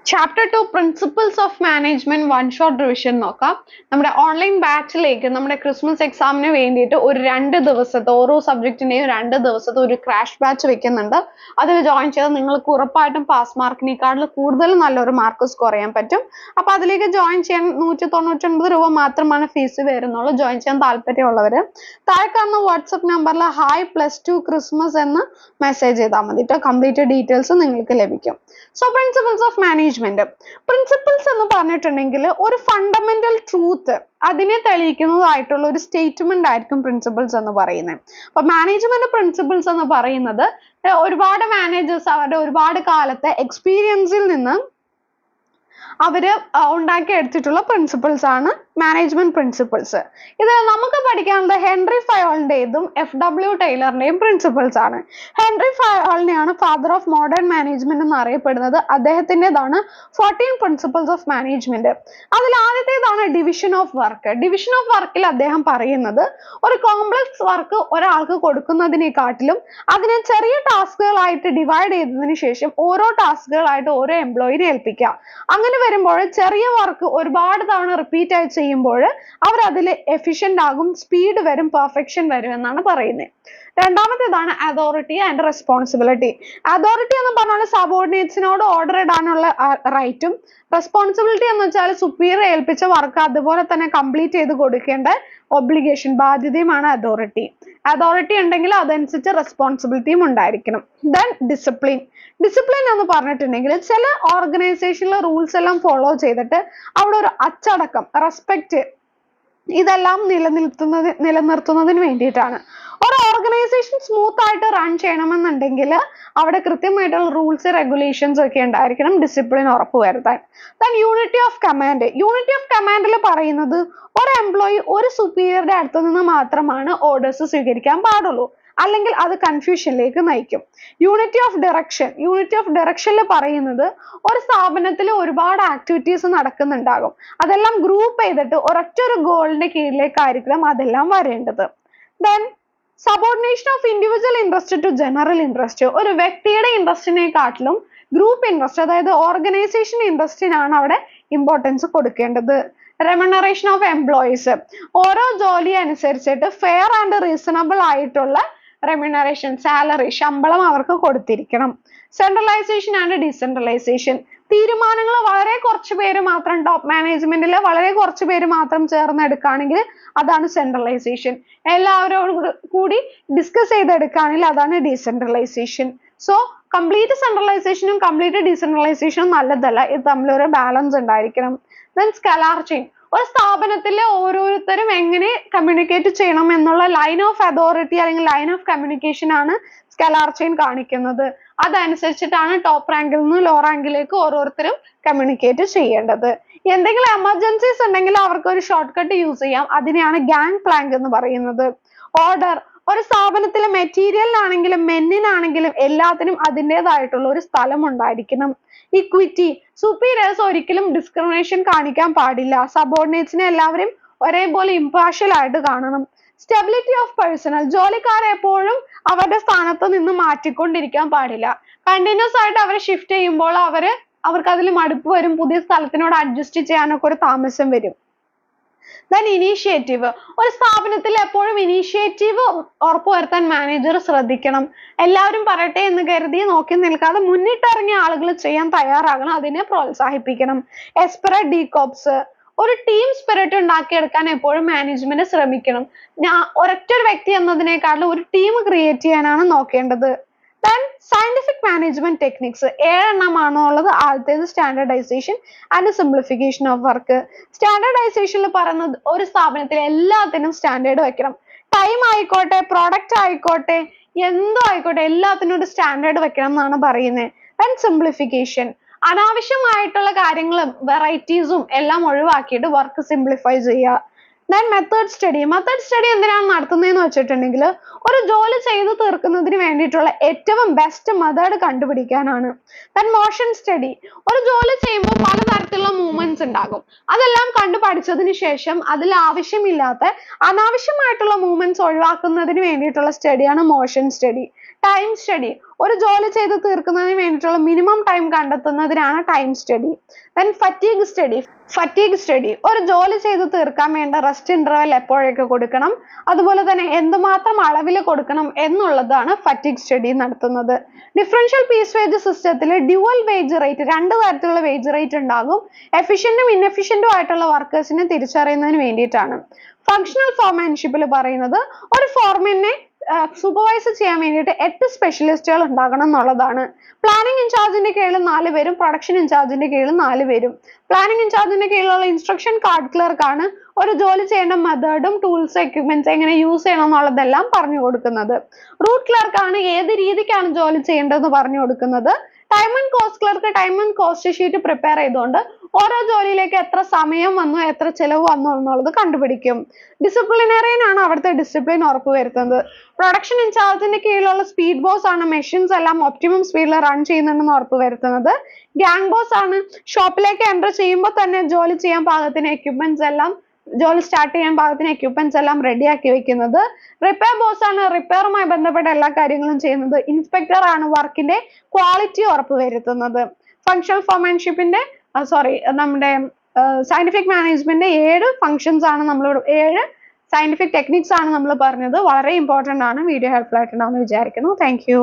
Chapter 2 principles of management one shot revision നോക്കാം. നമ്മുടെ online ബാച്ചിലേക്ക് നമ്മുടെ ക്രിസ്മസ് എക്സാമിന് വേണ്ടിയിട്ട് ഒരു 2 ദിവസത്തെ ഓരോ സബ്ജക്റ്റിന്റെയും 2 ദിവസത്തെ ഒരു ക്രാഷ് ബാച്ച് വെക്കുന്നുണ്ട്. അതിൽ ജോയിൻ ചെയ്താൽ നിങ്ങൾക്ക് ഉറപ്പായിട്ടും പാസ് മാർക്കിനേക്കാൾ കൂടുതൽ നല്ലൊരു മാർക്ക് സ്കോർ ചെയ്യാൻ പറ്റും. അപ്പൊ അതിലേക്ക് ജോയിൻ ചെയ്യാൻ 199 രൂപ മാത്രമാണ് ഫീസ് വരുന്നുള്ളൂ. ജോയിൻ ചെയ്യാൻ താല്പര്യമുള്ളവര് താഴെ കാണുന്ന വാട്സപ്പ് നമ്പറിൽ ഹായ് +2 ക്രിസ്മസ് എന്ന് മെസ്സേജ് ചെയ്താൽ മതി. കംപ്ലീറ്റ് ഡീറ്റെയിൽസ് നിങ്ങൾക്ക് ലഭിക്കും. So principles of management, principles എന്ന് പറഞ്ഞിട്ടുണ്ടെങ്കിൽ ഒരു ഫണ്ടമെന്റൽ ട്രൂത്ത് അതിനെ തെളിയിക്കുന്നതായിട്ടുള്ള ഒരു സ്റ്റേറ്റ്മെന്റ് ആയിരിക്കും പ്രിൻസിപ്പിൾസ് എന്ന് പറയുന്നത്. അപ്പൊ മാനേജ്മെന്റ് പ്രിൻസിപ്പിൾസ് എന്ന് പറയുന്നത് ഒരുപാട് മാനേജേഴ്സ് അവരുടെ ഒരുപാട് കാലത്തെ എക്സ്പീരിയൻസിൽ നിന്ന് അവര് ഉണ്ടാക്കിയെടുത്തിട്ടുള്ള പ്രിൻസിപ്പിൾസ് ആണ് മാനേജ്മെന്റ് പ്രിൻസിപ്പിൾസ്. ഇത് നമുക്ക് പഠിക്കാനുള്ളത് ഹെൻറി ഫയോളിന്റെതും FW ടൈലറിന്റെയും പ്രിൻസിപ്പിൾസ് ആണ്. ഹെൻറി ഫയോളിനെയാണ് ഫാദർ ഓഫ് മോഡേൺ മാനേജ്മെന്റ് എന്ന് അറിയപ്പെടുന്നത്. അദ്ദേഹത്തിൻ്റെതാണ് 14 പ്രിൻസിപ്പിൾസ് ഓഫ് മാനേജ്മെന്റ്. അതിൽ ആദ്യത്തേതാണ് division of work. Division of വർക്കിൽ അദ്ദേഹം പറയുന്നത് ഒരു കോംപ്ലക്സ് വർക്ക് ഒരാൾക്ക് കൊടുക്കുന്നതിനെക്കാട്ടിലും അതിനെ ചെറിയ ടാസ്കുകളായിട്ട് ഡിവൈഡ് ചെയ്തതിനു ശേഷം ഓരോ ടാസ്കുകളായിട്ട് ഓരോ എംപ്ലോയിനെ ഏൽപ്പിക്കുക. അങ്ങനെ വരുമ്പോൾ ചെറിയ വർക്ക് ഒരുപാട് തവണ റിപ്പീറ്റ് ആയി ചെയ്യുമ്പോൾ അവർ അതിൽ എഫിഷ്യന്റ് ആകും, സ്പീഡ് വരും, പെർഫെക്ഷൻ വരും എന്നാണ് പറയുന്നത്. രണ്ടാമത്തേതാണ് അതോറിറ്റി ആൻഡ് റെസ്പോൺസിബിലിറ്റി. അതോറിറ്റി എന്ന് പറഞ്ഞാൽ സബോർഡിനേറ്റ്സിനോട് ഓർഡർ ഇടാനുള്ള റൈറ്റും, റെസ്പോൺസിബിലിറ്റി എന്ന് വെച്ചാൽ സുപ്പീരിയർ ഏൽപ്പിച്ച വർക്ക് അതുപോലെ തന്നെ കംപ്ലീറ്റ് ചെയ്ത് കൊടുക്കേണ്ട ഒബ്ലിഗേഷൻ, ബാധ്യതയുമാണ് അതോറിറ്റി. അതോറിറ്റി ഉണ്ടെങ്കിൽ അതനുസരിച്ച് റെസ്പോൺസിബിലിറ്റിയും ഉണ്ടായിരിക്കണം. Then discipline. ഡിസിപ്ലിൻ എന്ന് പറഞ്ഞിട്ടുണ്ടെങ്കിൽ ചില ഓർഗനൈസേഷനിലെ റൂൾസ് എല്ലാം ഫോളോ ചെയ്തിട്ട് അവിടെ ഒരു അച്ചടക്കം, റെസ്പെക്ട് ഇതെല്ലാം നിലനിർത്തുന്നതിന് വേണ്ടിയിട്ടാണ്. ഒരു ഓർഗനൈസേഷൻ സ്മൂത്ത് ആയിട്ട് റൺ ചെയ്യണമെന്നുണ്ടെങ്കിൽ അവിടെ കൃത്യമായിട്ടുള്ള റൂൾസ് റെഗുലേഷൻസ് ഒക്കെ ഉണ്ടായിരിക്കണം, ഡിസിപ്ലിൻ ഉറപ്പുവരുത്താൻ. Then unity of command. Unity of കമാൻഡിൽ പറയുന്നത് ഒരു എംപ്ലോയി ഒരു സുപ്പീരിയറുടെ അടുത്ത് നിന്ന് മാത്രമാണ് ഓർഡേഴ്സ് സ്വീകരിക്കാൻ പാടുള്ളൂ, അല്ലെങ്കിൽ അത് കൺഫ്യൂഷനിലേക്ക് നയിക്കും. Unity of direction. Unity of ഡയറക്ഷനിൽ പറയുന്നത് ഒരു സ്ഥാപനത്തിൽ ഒരുപാട് ആക്ടിവിറ്റീസ് നടക്കുന്നുണ്ടാകും, അതെല്ലാം ഗ്രൂപ്പ് ചെയ്തിട്ട് ഒരൊറ്റ ഒരു ഗോളിന്റെ കീഴിലേക്കായിരിക്കണം അതെല്ലാം വരേണ്ടത്. Then subordination of individual interest to general interest. ഒരു വ്യക്തിയുടെ ഇൻട്രസ്റ്റിനെക്കാട്ടിലും ഗ്രൂപ്പ് ഇൻട്രസ്റ്റ്, അതായത് ഓർഗനൈസേഷൻ ഇൻട്രസ്റ്റിനാണ് അവിടെ ഇമ്പോർട്ടൻസ് കൊടുക്കേണ്ടത്. Remuneration of employees. ഓരോ ജോലി അനുസരിച്ചിട്ട് ഫെയർ ആൻഡ് റീസണബിൾ ആയിട്ടുള്ള റെമ്യൂണറേഷൻ, സാലറി, ശമ്പളം അവർക്ക് കൊടുത്തിരിക്കണം. Centralisation and decentralisation. തീരുമാനങ്ങൾ വളരെ കുറച്ച് പേര് മാത്രം, ടോപ്പ് മാനേജ്മെന്റിൽ വളരെ കുറച്ച് പേര് മാത്രം ചേർന്ന് എടുക്കുകയാണെങ്കിൽ അതാണ് സെൻട്രലൈസേഷൻ. എല്ലാവരോടും കൂടി ഡിസ്കസ് ചെയ്തെടുക്കുകയാണെങ്കിൽ അതാണ് ഡീസെൻട്രലൈസേഷൻ. സോ കംപ്ലീറ്റ് സെൻട്രലൈസേഷനും കംപ്ലീറ്റ് ഡീസെൻട്രലൈസേഷനും നല്ലതല്ല, ഇത് തമ്മിലൊരു ബാലൻസ് ഉണ്ടായിരിക്കണം. Then scalar chain. ഒരു സ്ഥാപനത്തിലെ ഓരോരുത്തരും എങ്ങനെ കമ്മ്യൂണിക്കേറ്റ് ചെയ്യണം എന്നുള്ള ലൈൻ ഓഫ് അതോറിറ്റി അല്ലെങ്കിൽ ലൈൻ ഓഫ് കമ്മ്യൂണിക്കേഷൻ ആണ് സ്കലാർ ചെയിൻ കാണിക്കുന്നത്. അതനുസരിച്ചിട്ടാണ് ടോപ്പ് റാങ്കിൽ നിന്ന് ലോ റാങ്കിലേക്ക് ഓരോരുത്തരും കമ്മ്യൂണിക്കേറ്റ് ചെയ്യേണ്ടത്. എന്തെങ്കിലും എമർജൻസീസ് ഉണ്ടെങ്കിൽ അവർക്ക് ഒരു ഷോർട്ട് കട്ട് യൂസ് ചെയ്യാം, അതിനെയാണ് ഗാങ് പ്ലാങ്ക് എന്ന് പറയുന്നത്. ഓർഡർ. ഒരു സ്ഥാപനത്തിലെ മെറ്റീരിയലിനാണെങ്കിലും മെന്നിനാണെങ്കിലും എല്ലാത്തിനും അതിൻ്റെതായിട്ടുള്ള ഒരു സ്ഥലം ഉണ്ടായിരിക്കണം. ഇക്വിറ്റി. സുപ്പീരിയേഴ്സ് ഒരിക്കലും ഡിസ്ക്രിമിനേഷൻ കാണിക്കാൻ പാടില്ല, സബോർഡിനേറ്റ്സിനെ എല്ലാവരും ഒരേപോലെ ഇമ്പാർഷ്യൽ ആയിട്ട് കാണണം. Stability of personal. ജോലിക്കാരെ എപ്പോഴും അവരുടെ സ്ഥാനത്ത് നിന്ന് മാറ്റിക്കൊണ്ടിരിക്കാൻ പാടില്ല. കണ്ടിന്യൂസ് ആയിട്ട് അവരെ ഷിഫ്റ്റ് ചെയ്യുമ്പോൾ അവർക്ക് അതിൽ മടുപ്പ് വരും, പുതിയ സ്ഥലത്തിനോട് അഡ്ജസ്റ്റ് ചെയ്യാനൊക്കെ ഒരു താമസം വരും. Then initiative. ഒരു സ്ഥാപനത്തിൽ എപ്പോഴും ഇനീഷ്യേറ്റീവ് ഉറപ്പുവരുത്താൻ മാനേജർ ശ്രദ്ധിക്കണം. എല്ലാവരും പറയട്ടെ എന്ന് കരുതി നോക്കി നിൽക്കാതെ മുന്നിട്ടിറങ്ങിയ ആളുകൾ ചെയ്യാൻ തയ്യാറാകണം, അതിനെ പ്രോത്സാഹിപ്പിക്കണം. എസ്പിരിറ്റ് ഡീകോപ്സ്. ഒരു ടീം സ്പിരിറ്റ് ഉണ്ടാക്കിയെടുക്കാൻ എപ്പോഴും മാനേജ്മെന്റ് ശ്രമിക്കണം. ഒരൊറ്റ വ്യക്തി എന്നതിനേക്കാളും ഒരു ടീം ക്രിയേറ്റ് ചെയ്യാനാണ് നോക്കേണ്ടത്. ദെൻ സയന്റിഫിക് മാനേജ്മെന്റ് ടെക്നിക്സ് 7 എണ്ണമാണോ ഉള്ളത്. ആദ്യത്തേത് standardisation and simplification of work. സ്റ്റാൻഡർഡൈസേഷനിൽ പറയുന്നത് ഒരു സ്ഥാപനത്തിൽ എല്ലാത്തിനും സ്റ്റാൻഡേർഡ് വെക്കണം. ടൈം ആയിക്കോട്ടെ, പ്രോഡക്റ്റ് ആയിക്കോട്ടെ, എന്തോ ആയിക്കോട്ടെ, എല്ലാത്തിനും ഒരു സ്റ്റാൻഡേർഡ് വെക്കണം എന്നാണ് പറയുന്നത്. Then simplification. അനാവശ്യമായിട്ടുള്ള കാര്യങ്ങളും വെറൈറ്റീസും എല്ലാം ഒഴിവാക്കിയിട്ട് വർക്ക് സിംപ്ലിഫൈ ചെയ്യുക. Then method study. Method study എന്തിനാണ് നടത്തുന്നതെന്ന് വെച്ചിട്ടുണ്ടെങ്കിൽ ഒരു ജോലി ചെയ്തു തീർക്കുന്നതിന് വേണ്ടിയിട്ടുള്ള ഏറ്റവും ബെസ്റ്റ് മെത്തേഡ് കണ്ടുപിടിക്കാനാണ്. Then motion study. ഒരു ജോലി ചെയ്യുമ്പോൾ പലതരത്തിലുള്ള മൂവ്മെന്റ്സ് ഉണ്ടാകും, അതെല്ലാം കണ്ടു പഠിച്ചതിന് ശേഷം അതിൽ ആവശ്യമില്ലാത്ത അനാവശ്യമായിട്ടുള്ള മൂവ്മെന്റ്സ് ഒഴിവാക്കുന്നതിന് വേണ്ടിയിട്ടുള്ള സ്റ്റഡിയാണ് മോഷൻ സ്റ്റഡി. ടൈം സ്റ്റഡി, ഒരു ജോലി ചെയ്ത് തീർക്കുന്നതിന് വേണ്ടിയിട്ടുള്ള മിനിമം ടൈം കണ്ടെത്തുന്നതിനാണ് time study. Then fatigue study, ഒരു ജോലി ചെയ്ത് തീർക്കാൻ വേണ്ട റെസ്റ്റ് ഇന്റർവെൽ എപ്പോഴൊക്കെ കൊടുക്കണം, അതുപോലെ തന്നെ എന്തുമാത്രം അളവിൽ കൊടുക്കണം എന്നുള്ളതാണ് ഫറ്റീഗ് സ്റ്റഡി നടത്തുന്നത്. ഡിഫറൻഷ്യൽ പീസ് വേജ് സിസ്റ്റത്തിൽ ഡ്യുവൽ വേജ് റേറ്റ്, രണ്ട് തരത്തിലുള്ള വേജ് റേറ്റ് ഉണ്ടാകും. എഫിഷ്യന്റും ഇൻഎഫിഷ്യന്റും ആയിട്ടുള്ള വർക്കേഴ്സിനെ തിരിച്ചറിയുന്നതിന് വേണ്ടിയിട്ടാണ്. ഫങ്ഷണൽ ഫോർമാൻഷിപ്പിൽ പറയുന്നത് ഒരു ഫോർമാനെ സൂപ്പർവൈസ് ചെയ്യാൻ വേണ്ടിയിട്ട് 8 സ്പെഷ്യലിസ്റ്റുകൾ ഉണ്ടാകണം എന്നുള്ളതാണ്. പ്ലാനിംഗ് ഇൻചാർജിന്റെ കീഴിൽ 4 പേരും പ്രൊഡക്ഷൻ ഇൻചാർജിന്റെ കീഴിൽ 4 പേരും. പ്ലാനിംഗ് ഇൻചാർജിന്റെ കീഴിലുള്ള ഇൻസ്ട്രക്ഷൻ കാർഡ് ക്ലർക്ക് ആണ് ഒരു ജോലി ചെയ്യേണ്ട മെത്തേഡും ടൂൾസ് എക്യുപ്മെന്റ്സ് എങ്ങനെ യൂസ് ചെയ്യണം എന്നുള്ളതെല്ലാം പറഞ്ഞു കൊടുക്കുന്നത്. റൂട്ട് ക്ലർക്ക് ആണ് ഏത് രീതിക്കാണ് ജോലി ചെയ്യേണ്ടതെന്ന് പറഞ്ഞു കൊടുക്കുന്നത്. Time and cost clerk time and cost sheet prepare ചെയ്തുകൊണ്ട് ഓരോ ജോലിയിലേക്ക് എത്ര സമയം വന്നു, എത്ര ചെലവ് വന്നു എന്നുള്ളത് കണ്ടുപിടിക്കും. ഡിസിപ്ലിനറിയൻ ആണ് അവിടുത്തെ ഡിസിപ്ലിൻ ഉറപ്പുവരുത്തുന്നത്. പ്രൊഡക്ഷൻ ഇൻചാർജിന്റെ കീഴിലുള്ള സ്പീഡ് ബോസ് ആണ് മെഷീൻസ് എല്ലാം ഒപ്റ്റിമം സ്പീഡിൽ റൺ ചെയ്യുന്നുണ്ടെന്ന് ഉറപ്പുവരുത്തുന്നത്. ഗ്യാങ് ബോസ് ആണ് ഷോപ്പിലേക്ക് എൻ്റർ ചെയ്യുമ്പോൾ തന്നെ ജോലി ചെയ്യാൻ പാകത്തിന് എക്യുപ്മെന്റ്സ് എല്ലാം, ജോലി സ്റ്റാർട്ട് ചെയ്യാൻ പാകത്തിന് എക്യുപ്മെന്റ്സ് എല്ലാം റെഡിയാക്കി വെക്കുന്നത്. റിപ്പയർ ബോസ് ആണ് റിപ്പയറുമായി ബന്ധപ്പെട്ട എല്ലാ കാര്യങ്ങളും ചെയ്യുന്നത്. ഇൻസ്പെക്ടർ ആണ് വർക്കിന്റെ ക്വാളിറ്റി ഉറപ്പുവരുത്തുന്നത്. ഫങ്ഷണൽ ഫോർമാൻഷിപ്പിന്റെ നമ്മുടെ സയന്റിഫിക് മാനേജ്മെന്റ് 7 ഫങ്ഷൻസ് ആണ് നമ്മൾ 7 സയന്റിഫിക് ടെക്നിക്സ് ആണ് നമ്മൾ പറഞ്ഞത്. വളരെ ഇമ്പോർട്ടന്റ് ആണ്. വീഡിയോ ഹെൽപ്ഫുൾ ആയിട്ടുണ്ടാവുമെന്ന് വിചാരിക്കുന്നു. Thank you.